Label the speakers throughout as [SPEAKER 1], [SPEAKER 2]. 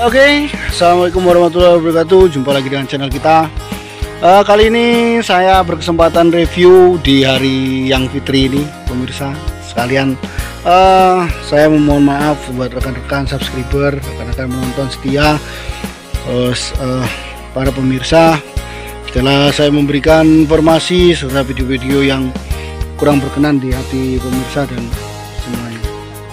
[SPEAKER 1] Oke, assalamualaikum warahmatullahi wabarakatuh. Jumpa lagi dengan channel kita. Kali ini saya berkesempatan review di hari yang fitri ini, pemirsa sekalian. Saya memohon maaf buat rekan-rekan subscriber, rekan-rekan menonton setia, para pemirsa. Setelah saya memberikan informasi serta video-video yang kurang berkenan di hati pemirsa dan semuanya.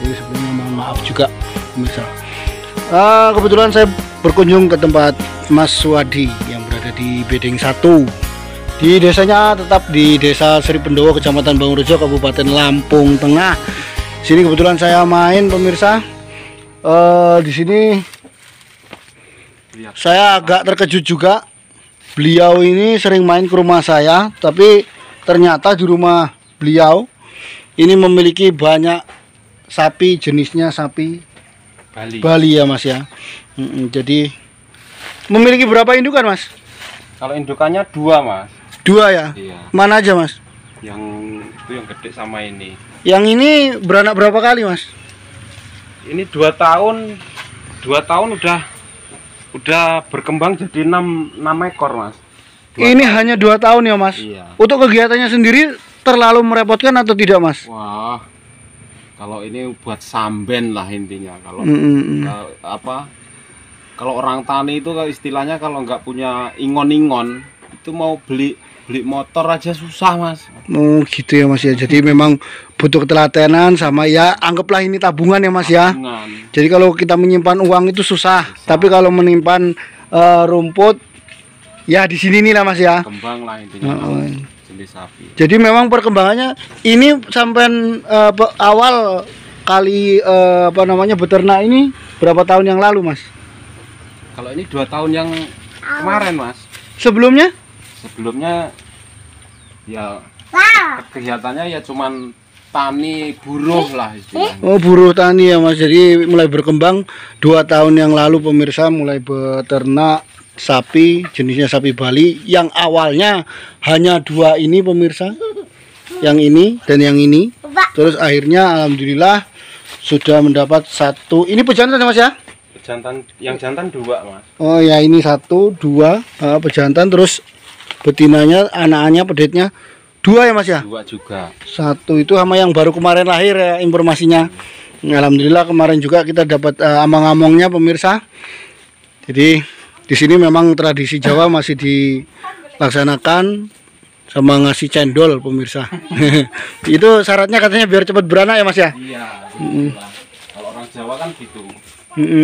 [SPEAKER 1] Jadi sebelumnya mohon maaf juga pemirsa. Kebetulan saya berkunjung ke tempat Mas Suwadi yang berada di Bedeng 1. Di desanya tetap di Desa Sri Pendowo, Kecamatan Bangunrejo, Kabupaten Lampung Tengah. Sini kebetulan saya main pemirsa. Di sini saya agak terkejut juga. Beliau ini sering main ke rumah saya, tapi ternyata di rumah beliau ini memiliki banyak sapi, jenisnya sapi Bali ya Mas ya. Jadi memiliki berapa indukan Mas?
[SPEAKER 2] Kalau indukannya 2 Mas.
[SPEAKER 1] 2 ya? Iya. Mana aja Mas?
[SPEAKER 2] Yang itu yang gede sama ini.
[SPEAKER 1] Yang ini beranak berapa kali Mas?
[SPEAKER 2] Ini 2 tahun. 2 tahun udah berkembang jadi 6 ekor Mas.
[SPEAKER 1] Ini tahun. Hanya 2 tahun ya Mas? Iya. Untuk kegiatannya sendiri terlalu merepotkan atau tidak Mas?
[SPEAKER 2] Wah, kalau ini buat samben lah intinya. Kalau kalau orang tani itu istilahnya kalau nggak punya ingon-ingon itu mau beli motor aja susah Mas. Oh
[SPEAKER 1] gitu ya Mas ya. Jadi memang butuh ketelatenan sama ya, anggaplah ini tabungan ya Mas ya. Jadi kalau kita menyimpan uang itu susah. Tapi kalau menyimpan rumput ya di sini nih lah Mas ya.
[SPEAKER 2] Kembang lah intinya. Jenis sapi.
[SPEAKER 1] Jadi memang perkembangannya ini sampai awal kali beternak ini berapa tahun yang lalu Mas?
[SPEAKER 2] Kalau ini 2 tahun yang kemarin Mas.
[SPEAKER 1] Sebelumnya
[SPEAKER 2] ya kegiatannya ya cuman tani buruh lah istilahnya.
[SPEAKER 1] Oh buruh tani ya Mas. Jadi mulai berkembang 2 tahun yang lalu pemirsa, mulai beternak sapi, jenisnya sapi Bali yang awalnya hanya 2 ini pemirsa, yang ini dan yang ini. Terus akhirnya alhamdulillah sudah mendapat 1. Ini pejantan Mas ya?
[SPEAKER 2] Pejantan, yang jantan 2 Mas.
[SPEAKER 1] Oh ya, ini 1, 2 pejantan, terus betinanya, anaknya, pedetnya 2 ya Mas ya?
[SPEAKER 2] 2 juga.
[SPEAKER 1] 1 itu sama yang baru kemarin lahir ya informasinya. Alhamdulillah kemarin juga kita dapat amang-amongnya pemirsa. Jadi di sini memang tradisi Jawa masih dilaksanakan sama ngasih cendol pemirsa. Itu syaratnya katanya biar cepat beranak ya Mas ya?
[SPEAKER 2] Iya. Kalau orang Jawa kan gitu.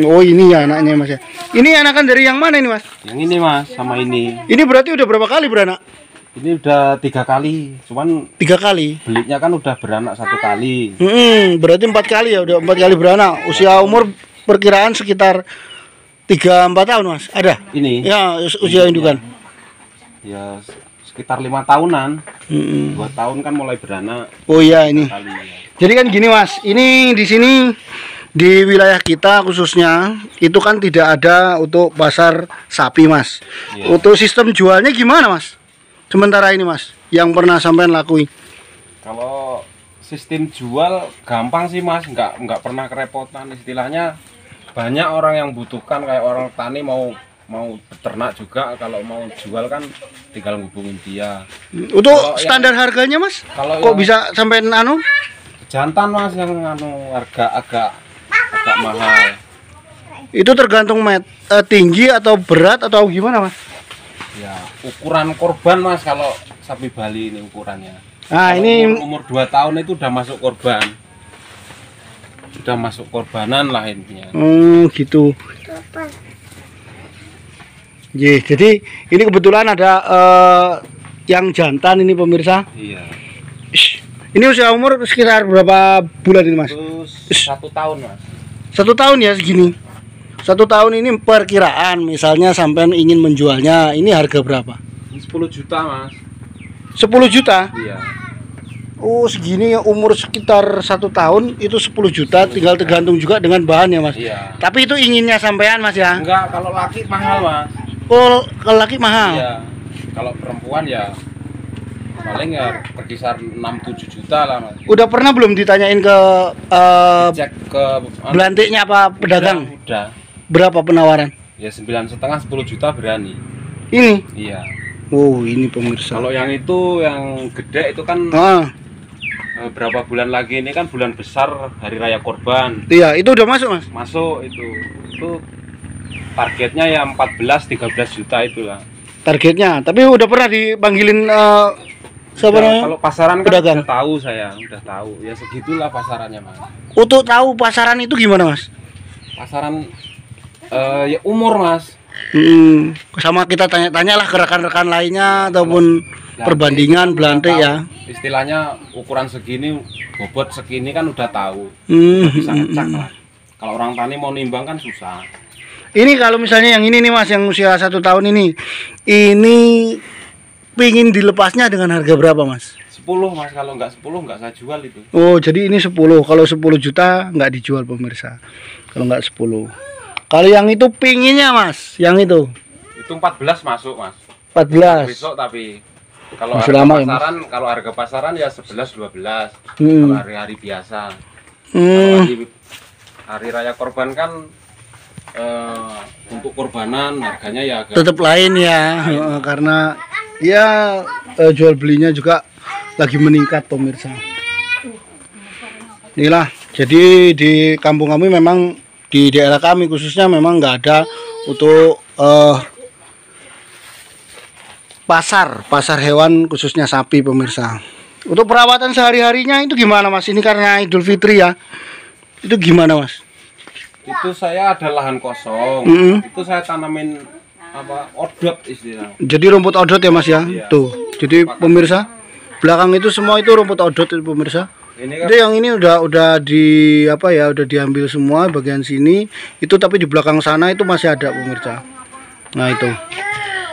[SPEAKER 1] Oh ini ya anaknya Mas ya. Ini anakan dari yang mana ini Mas?
[SPEAKER 2] Yang ini Mas, sama ini.
[SPEAKER 1] Ini berarti udah berapa kali beranak?
[SPEAKER 2] Ini udah 3 kali. Cuman
[SPEAKER 1] 3 kali.
[SPEAKER 2] Belinya kan udah beranak 1 kali.
[SPEAKER 1] Berarti 4 kali ya, udah 4 kali beranak. Usia umur perkiraan sekitar 3-4 tahun Mas, ada?
[SPEAKER 2] Ini?
[SPEAKER 1] Ya, usia indukan.
[SPEAKER 2] Ya, sekitar 5 tahunan. 2 tahun kan mulai beranak.
[SPEAKER 1] Oh iya ini.
[SPEAKER 2] Kali, ya.
[SPEAKER 1] Jadi kan gini Mas, ini di sini di wilayah kita khususnya itu kan tidak ada untuk pasar sapi Mas. Iya. Untuk sistem jualnya gimana Mas? Sementara ini Mas, yang pernah sampean lakui.
[SPEAKER 2] Kalau sistem jual gampang sih Mas, nggak pernah kerepotan istilahnya. Banyak orang yang butuhkan, kayak orang tani mau beternak juga, kalau mau jual kan tinggal hubungin dia.
[SPEAKER 1] Untuk kalau standar harganya Mas?
[SPEAKER 2] Kalau
[SPEAKER 1] kok bisa sampai
[SPEAKER 2] jantan Mas yang harga agak mahal.
[SPEAKER 1] Itu tergantung tinggi atau berat atau gimana Mas?
[SPEAKER 2] Ya, ukuran korban Mas, kalau sapi Bali ini ukurannya.
[SPEAKER 1] Nah, kalau ini
[SPEAKER 2] umur 2 tahun itu udah masuk korban. Udah masuk korbanan lah intinya.
[SPEAKER 1] Gitu. Jadi ini kebetulan ada yang jantan ini pemirsa.
[SPEAKER 2] Iya.
[SPEAKER 1] Ini usia umur sekitar berapa bulan ini Mas?
[SPEAKER 2] 1 tahun Mas.
[SPEAKER 1] 1 tahun ya segini. 1 tahun ini perkiraan misalnya sampean ingin menjualnya, ini harga berapa?
[SPEAKER 2] 10 juta Mas.
[SPEAKER 1] 10 juta?
[SPEAKER 2] Iya.
[SPEAKER 1] Oh segini ya, umur sekitar 1 tahun itu 10 juta, tinggal tergantung juga dengan bahan ya Mas.
[SPEAKER 2] Iya.
[SPEAKER 1] Tapi itu inginnya sampean Mas ya?
[SPEAKER 2] Enggak, kalau laki mahal Mas.
[SPEAKER 1] Oh kalau laki mahal?
[SPEAKER 2] Iya. Kalau perempuan ya paling ya berkisar 6-7 juta lah Mas.
[SPEAKER 1] Udah pernah belum ditanyain ke
[SPEAKER 2] cek ke
[SPEAKER 1] belantiknya apa pedagang?
[SPEAKER 2] Udah.
[SPEAKER 1] berapa penawaran?
[SPEAKER 2] Ya 9,5 10 juta berani.
[SPEAKER 1] Ini?
[SPEAKER 2] Iya.
[SPEAKER 1] Oh, ini pemirsa.
[SPEAKER 2] Kalau yang itu yang gede itu kan berapa bulan lagi ini kan bulan besar hari raya Kurban.
[SPEAKER 1] Iya, itu udah masuk Mas?
[SPEAKER 2] Masuk itu targetnya ya 14-13 juta itulah.
[SPEAKER 1] Targetnya, tapi udah pernah dipanggilin siapa namanya?
[SPEAKER 2] Kalau pasaran kan
[SPEAKER 1] pedagang.
[SPEAKER 2] udah tahu saya, udah tahu. Ya segitulah pasarannya Mas.
[SPEAKER 1] Untuk tahu pasaran itu gimana Mas?
[SPEAKER 2] Pasaran ya umur Mas.
[SPEAKER 1] Sama kita tanya-tanya lah ke rekan-rekan lainnya ataupun perbandingan belantik ya.
[SPEAKER 2] Istilahnya ukuran segini, bobot segini kan udah tahu. Bisa ngecek lah. Kalau orang tani mau nimbang kan susah.
[SPEAKER 1] Ini kalau misalnya yang ini nih Mas, yang usia 1 tahun ini pingin dilepasnya dengan harga berapa Mas?
[SPEAKER 2] 10 Mas, kalau nggak 10 nggak saya jual itu.
[SPEAKER 1] Oh, jadi ini 10. Kalau 10 juta nggak dijual pemirsa. Kalau nggak 10. Kalau yang itu pinginnya Mas, yang itu
[SPEAKER 2] 14 masuk Mas.
[SPEAKER 1] 14.
[SPEAKER 2] Besok tapi kalau
[SPEAKER 1] masih
[SPEAKER 2] harga
[SPEAKER 1] lama,
[SPEAKER 2] pasaran,
[SPEAKER 1] ya,
[SPEAKER 2] kalau harga pasaran ya 11-12. Kalau hari-hari biasa. Kalau hari raya Kurban kan untuk kurbanan harganya ya
[SPEAKER 1] tetap lain ya, karena ya jual belinya juga lagi meningkat pemirsa. Inilah, jadi di kampung kami memang di daerah kami khususnya memang nggak ada untuk pasar hewan khususnya sapi pemirsa. Untuk perawatan sehari-harinya itu gimana Mas? Ini karena Idul Fitri ya. Itu gimana Mas?
[SPEAKER 2] Itu saya ada lahan kosong. Itu saya tanamin odot istilahnya.
[SPEAKER 1] Jadi rumput odot ya Mas ya? Iya. Tuh. Jadi pemirsa, belakang itu semua itu rumput odot itu pemirsa. Ini kan, itu yang ini udah udah diambil semua bagian sini. Itu tapi di belakang sana itu masih ada pemirsa. Nah, itu.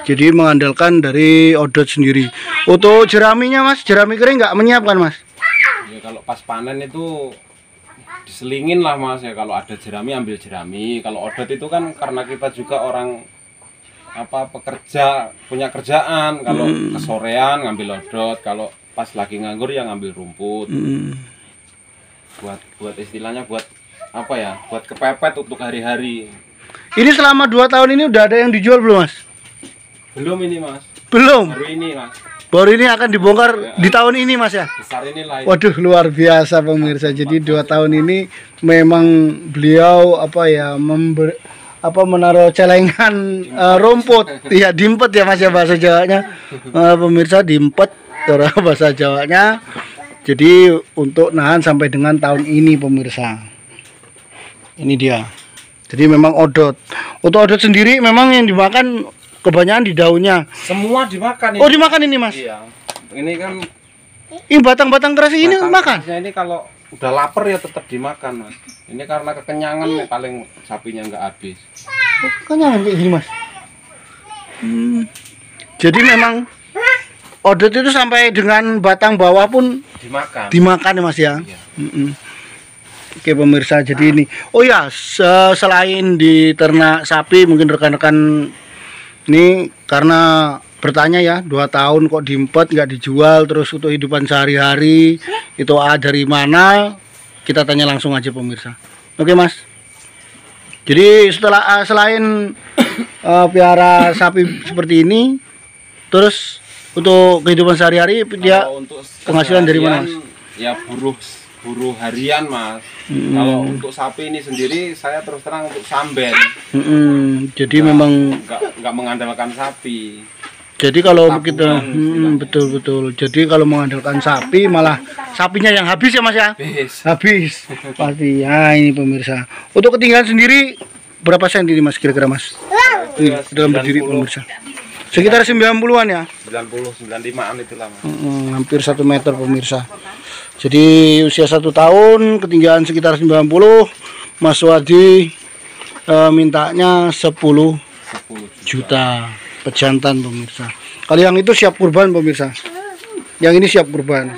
[SPEAKER 1] Jadi mengandalkan dari odot sendiri. Untuk jeraminya Mas, jerami kering nggak menyiapkan Mas?
[SPEAKER 2] Ya kalau pas panen itu diselingin lah Mas ya, kalau ada jerami ambil jerami. Kalau odot itu kan karena kita juga orang pekerja, punya kerjaan, kalau kesorean ngambil odot, kalau pas lagi nganggur ya ngambil rumput. Buat istilahnya buat buat kepepet untuk hari-hari. Ini
[SPEAKER 1] selama 2 tahun ini udah ada yang dijual belum Mas?
[SPEAKER 2] Belum ini Mas.
[SPEAKER 1] Belum.
[SPEAKER 2] Baru ini Mas.
[SPEAKER 1] Baru ini akan dibongkar ya, di tahun ini Mas ya?
[SPEAKER 2] Besar ini lah.
[SPEAKER 1] Waduh, luar biasa pemirsa. Jadi 2 tahun ini memang beliau menaruh celengan rumput. Iya, dimpet ya Mas ya bahasa Jawanya. Pemirsa, dimpet bahasa Jawanya. Jadi untuk nahan sampai dengan tahun ini pemirsa. Ini dia. Jadi memang odot. Untuk odot sendiri memang yang dimakan kebanyakan di daunnya.
[SPEAKER 2] Semua dimakan.
[SPEAKER 1] Oh, dimakan ini Mas?
[SPEAKER 2] Iya. Ini kan.
[SPEAKER 1] Ini batang-batang keras ini makan.
[SPEAKER 2] Ini kalau udah lapar ya tetap dimakan Mas. Ini karena kekenyangan paling sapinya nggak habis.
[SPEAKER 1] Oh, kekenyangan kayak gini Mas. Jadi memang odot itu sampai dengan batang bawah pun dimakan ya Mas ya. Iya. Oke pemirsa, jadi ini. Oh ya, selain di ternak sapi, mungkin rekan-rekan ini karena bertanya ya, 2 tahun kok diempet nggak dijual, terus untuk hidupan sehari-hari itu dari mana? Kita tanya langsung aja pemirsa. Oke Mas. Jadi selain piara sapi seperti ini, terus untuk kehidupan sehari-hari dia
[SPEAKER 2] untuk
[SPEAKER 1] penghasilan dari mana Mas?
[SPEAKER 2] Ya buruh harian Mas. Kalau untuk sapi ini sendiri saya terus terang untuk samben.
[SPEAKER 1] Jadi memang
[SPEAKER 2] nggak mengandalkan sapi.
[SPEAKER 1] Jadi kalau kita betul. Jadi kalau mengandalkan sapi malah sapinya yang habis ya Mas ya? Habis. Pasti. Ya ini pemirsa. Untuk ketinggian sendiri berapa senti Mas kira-kira Mas? Dalam berdiri pemirsa. Sekitar 90-an ya?
[SPEAKER 2] 95-an itulah Mas.
[SPEAKER 1] Hampir 1 meter pemirsa. Jadi usia 1 tahun, ketinggian sekitar 90. Mas Wadi mintanya 10 juta pejantan pemirsa. Kalau yang itu siap kurban pemirsa. Yang ini siap kurban.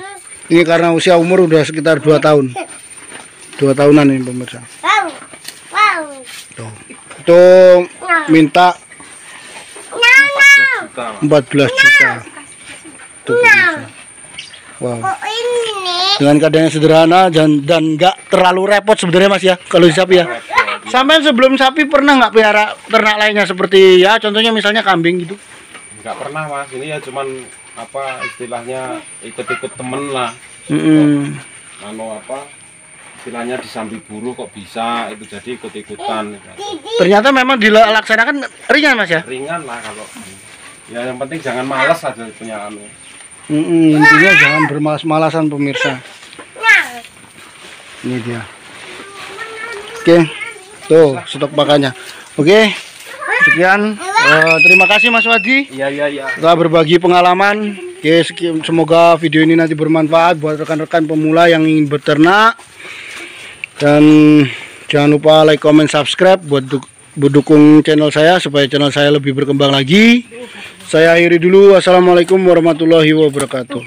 [SPEAKER 1] Ini karena usia umur udah sekitar 2 tahun. 2 tahunan ini pemirsa. Tuh. Itu minta 14 juta. Tuh pemirsa. Wow. Dengan keadaan yang sederhana dan nggak terlalu repot sebenarnya Mas ya kalau hisap ya. Sampai sebelum sapi pernah nggak pelihara ternak lainnya seperti ya contohnya misalnya kambing gitu?
[SPEAKER 2] Nggak pernah Mas, ini ya cuman apa istilahnya ikut-ikut temen lah. Anu apa istilahnya disambi buruh kok bisa itu, jadi ikut-ikutan.
[SPEAKER 1] Ternyata memang dilaksanakan ringan Mas ya?
[SPEAKER 2] Ringan lah kalau ya, yang penting jangan malas aja punya anu.
[SPEAKER 1] Intinya jangan bermalas-malasan pemirsa. Ini dia. Oke, tuh stok pakannya. Oke, sekian. Terima kasih Mas Wadi.
[SPEAKER 2] Iya.
[SPEAKER 1] Telah berbagi pengalaman. Oke, semoga video ini nanti bermanfaat buat rekan-rekan pemula yang ingin beternak. Dan jangan lupa like, comment, subscribe buat dukung channel saya supaya channel saya lebih berkembang lagi. Saya akhiri dulu. Wassalamualaikum warahmatullahi wabarakatuh.